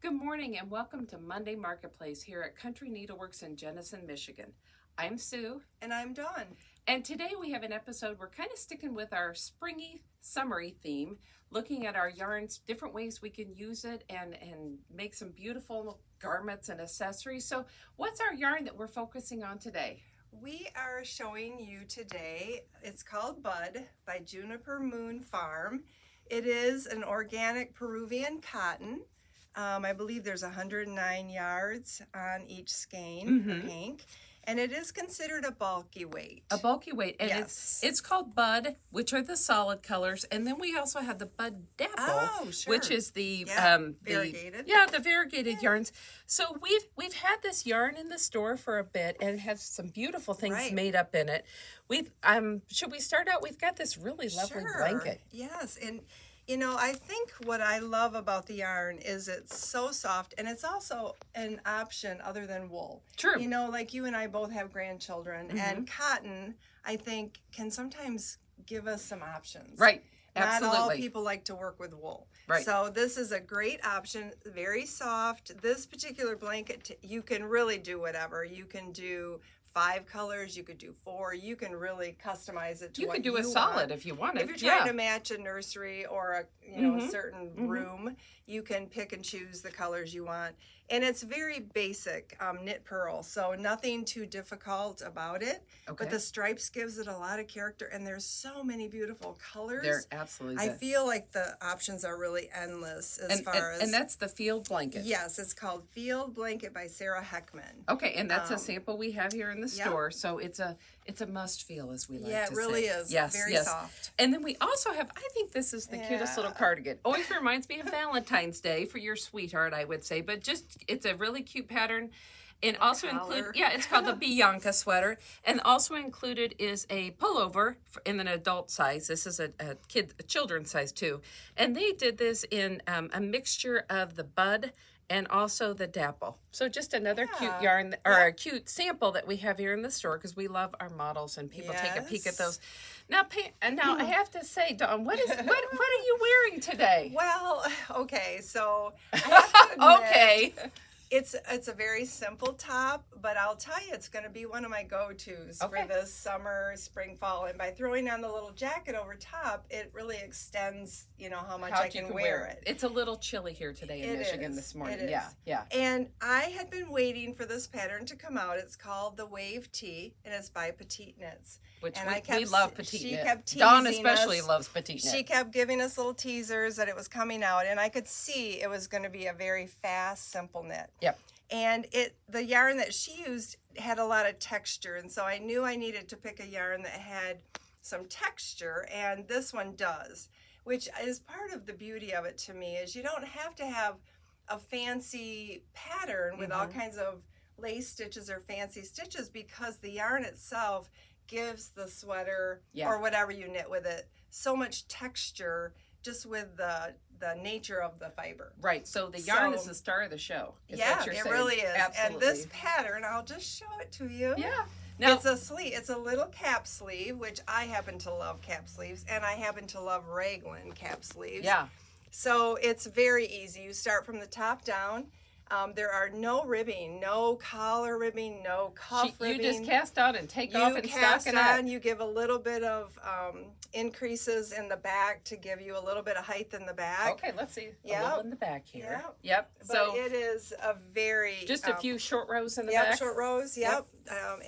Good morning and welcome to Monday Marketplace here at Country Needleworks in Jenison, Michigan. I'm Sue. And I'm Dawn. And today we have an episode, we're kind of sticking with our springy, summery theme, looking at our yarns, different ways we can use it and make some beautiful garments and accessories. So what's our yarn that we're focusing on today? We are showing you today, it's called Bud by Juniper Moon Farm. It is an organic Peruvian cotton. I believe there's 109 yards on each skein or hank. And it is considered a bulky weight. A bulky weight. And yes. it's called Bud, which are the solid colors. And then we also have the Bud Dapple, which is the variegated. The variegated yarns. So we've had this yarn in the store for a bit and it has some beautiful things made up in it. We've should we start out? We've got this really lovely blanket. Yes, and you know, I think what I love about the yarn is it's so soft, and it's also an option other than wool. True. You know, like you and I both have grandchildren, and cotton, I think, can sometimes give us some options. Right. Absolutely. Not all people like to work with wool. Right. So this is a great option, very soft. This particular blanket, you can really do whatever. You can do 5 colors, you could do 4, you can really customize it to what you want. You can do a solid if you want it. If you're trying to match a nursery or a certain room, you can pick and choose the colors you want. And it's very basic knit purl, so nothing too difficult about it. Okay. But the stripes gives it a lot of character, and there's so many beautiful colors. They're absolutely I feel like the options are really endless as far as... And that's the field blanket. Yes, it's called Field Blanket by Sara Hickman. Okay, and that's a sample we have here in the store, so it's a must feel, as we like to say. Yeah, it really is. Yes, very soft. And then we also have, I think this is the cutest little cardigan. Always reminds me of Valentine's Day for your sweetheart, I would say, but just, it's a really cute pattern. And also it's called the Bianca Sweater. And also included is a pullover in an adult size. This is a children's size too. And they did this in a mixture of the Bud and also the Dapple. So just another cute yarn, or a cute sample that we have here in the store, because we love our models and people take a peek at those. Now, I have to say, Dawn, what are you wearing today? Well, okay, so I have to admit, It's a very simple top, but I'll tell you, it's going to be one of my go-tos for this summer, spring, fall. And by throwing on the little jacket over top, it really extends, how much I can wear it. It's a little chilly here today in Michigan this morning. It is. Yeah. And I had been waiting for this pattern to come out. It's called the Wave Tee, and it's by PetiteKnit. Which we love PetiteKnit. She kept teasing Dawn especially loves PetiteKnit. She kept giving us little teasers that it was coming out, and I could see it was going to be a very fast, simple knit. Yep. And the yarn that she used had a lot of texture, and so I knew I needed to pick a yarn that had some texture, and this one does, which is part of the beauty of it to me, is you don't have to have a fancy pattern with all kinds of lace stitches or fancy stitches, because the yarn itself gives the sweater or whatever you knit with it so much texture just with the nature of the fiber. Right, so the yarn is the star of the show. It really is. Absolutely. And this pattern, I'll just show it to you. Yeah. Now, it's a sleeve. It's a little cap sleeve, which I happen to love cap sleeves, and I happen to love raglan cap sleeves. Yeah. So it's very easy. You start from the top down. There are no ribbing, no collar ribbing, no cuff ribbing. You just cast on and take off and stock it on. You give a little bit of increases in the back to give you a little bit of height in the back. Okay, let's see. A little in the back here. Yep. So it is a very... Just a few short rows in the back? Yep, short rows, yep.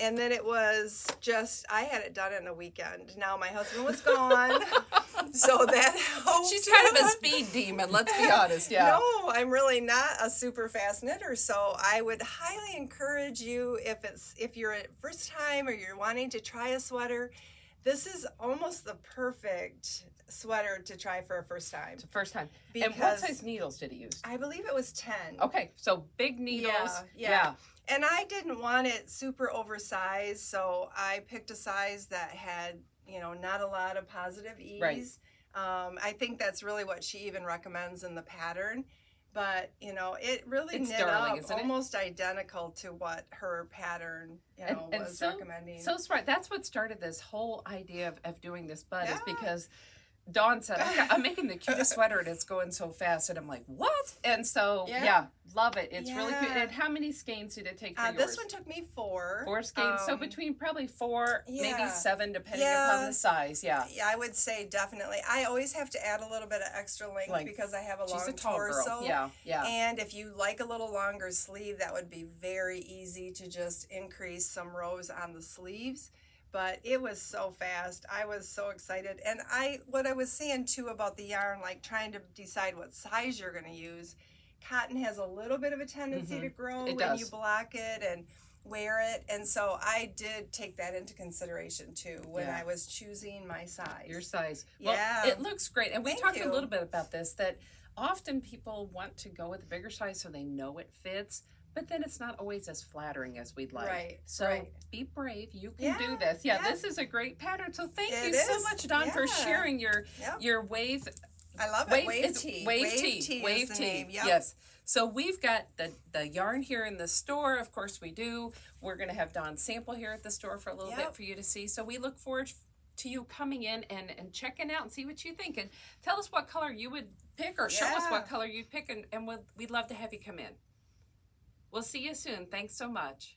And then it was just, I had it done in a weekend. Now my husband was gone, so that helped. She's kind of a speed demon, let's be honest, No, I'm really not a super fast knitter, so I would highly encourage you, if you're at first time or you're wanting to try a sweater, this is almost the perfect sweater to try for a first time. It's a first time. And what size needles did he use? I believe it was 10. Okay, so big needles. Yeah. And I didn't want it super oversized, so I picked a size that had, not a lot of positive ease. Right. I think that's really what she even recommends in the pattern. But, it really knit up almost identical to what her pattern, was recommending. So smart. That's what started this whole idea of doing this bud, is because Dawn said, I'm making the cutest sweater and it's going so fast. And I'm like, what? And so, yeah love it. It's really cute. And how many skeins did it take for yours? This one took me 4. 4 skeins. So between probably 4, maybe 7, depending upon the size. Yeah, I would say definitely. I always have to add a little bit of extra length because I have a long torso. Girl. Yeah. And if you like a little longer sleeve, that would be very easy to just increase some rows on the sleeves. But it was so fast. I was so excited. And what I was saying too about the yarn, like trying to decide what size you're going to use, cotton has a little bit of a tendency to grow when you block it and wear it. And so I did take that into consideration too when I was choosing my size. Your size. Well, it looks great. And we talked a little bit about this, that often people want to go with a bigger size so they know it fits. But then it's not always as flattering as we'd like. Right. So be brave. You can do this. Yeah, this is a great pattern. So thank you so much, Dawn, for sharing your wave. I love it. Wave tee. Wave tee. Yes. So we've got the yarn here in the store. Of course we do. We're going to have Dawn sample here at the store for a little bit for you to see. So we look forward to you coming in and checking out and see what you think. And tell us what color you would pick or show us what color you'd pick. And we'd love to have you come in. We'll see you soon. Thanks so much.